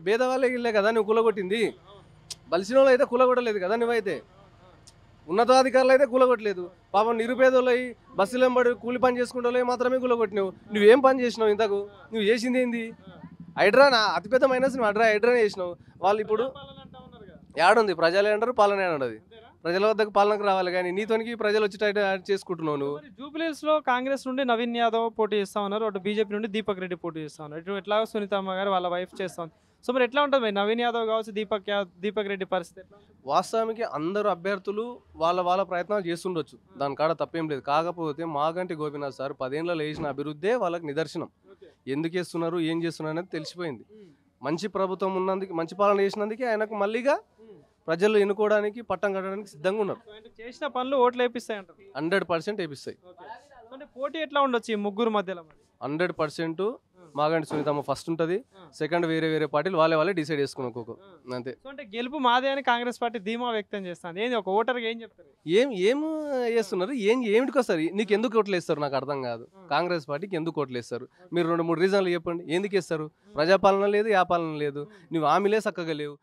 భేదవాళ్ళకి ఇల్లే కదా నువ్వు కూలగొట్టింది. బలిసిన వాళ్ళు అయితే కూలగొట్టలేదు కదా నువ్వైతే. ఉన్నతాధికారులు అయితే కూలగొట్టలేదు. పాపం నిరుపేదోళ్ళు బస్సులు వెంబడి కూలి పని చేసుకుంటే మాత్రమే కూలగొట్టినావు. నువ్వేం పని చేసినావు ఇంతకు? నువ్వు చేసింది ఏంది? హైడ్రానా అతిపెద్ద మైనస్ నువ్వు హైడ్రానే చేసినావు. వాళ్ళు ఇప్పుడు ఏడుంది? ప్రజలే అంటారు, పాలనే అంటది. ప్రజల వద్దకు పాలనకు రావాలి కానీ నీతోనికి ప్రజలు వచ్చి చేసుకుంటున్నావు నువ్వు. జూబ్లీహిల్స్ లో కాంగ్రెస్ నుండి నవీన్ యాదవ్ పోటీ చేస్తా ఉన్నారు, అటు బీజేపీ నుండి దీపక్ రెడ్డి పోటీ చేస్తా ఉన్నారు. ఇటు ఎట్లా సునీతమ్మ గారు వాళ్ళ వైఫ్ చేస్తా ఉంది. సో మరి ఎట్లా ఉంటుంది మరి నవీన్ యాదవ్ కావచ్చు, దీపక్ రెడ్డి పరిస్థితి ఎట్లా ఉంటుంది? వాస్తవానికి అందరు అభ్యర్థులు వాళ్ళ ప్రయత్నాలు చేస్తుండొచ్చు, దాని కాడ తప్పేం లేదు. కాకపోతే మాగంటి గోపీనాథ్ సార్ 10 ఏళ్ళలో వేసిన అభివృద్ధే వాళ్ళకి నిదర్శనం. ఎందుకు చేస్తున్నారు, ఏం చేస్తున్నారు అనేది తెలిసిపోయింది. మంచి ప్రభుత్వం ఉన్నందుకు, మంచి పాలన చేసినందుకే ఆయనకు మళ్ళీగా ప్రజలు ఎన్నుకోవడానికి, పట్టం కట్టడానికి సిద్ధంగా ఉన్నారు. సో అంటే చేసిన పనులు ఓట్లు వేపిస్తాయి అంటారు. 100% వేపిస్తాయి. అంటే పోటీ ఎట్లా ఉండొచ్చు ఈ ముగ్గురు మధ్యలో మరి? 100% మాగంటి సునీతమ్మ ఫస్ట్ ఉంటుంది, సెకండ్ వేరే పార్టీలు వాళ్ళే డిసైడ్ చేసుకుని ఒక్కొక్క అంతే. సో అంటే గెలుపు మాదే అని కాంగ్రెస్ పార్టీ ధీమా వ్యక్తం చేస్తుంది. ఏంది ఒక ఓటర్కి ఏం చెప్తారు? ఏం చేస్తున్నారు? ఏమిటికి వస్తారు? నీకు ఎందుకు ఓట్లు వేస్తారు నాకు అర్థం కాదు. కాంగ్రెస్ పార్టీకి ఎందుకు ఓట్లు వేస్తారు? మీరు 2-3 రీజన్లు చెప్పండి. ఎందుకు వేస్తారు? ప్రజాపాలన లేదు, యా పాలన లేదు, నువ్వు హామీలే చక్కగా లేవు.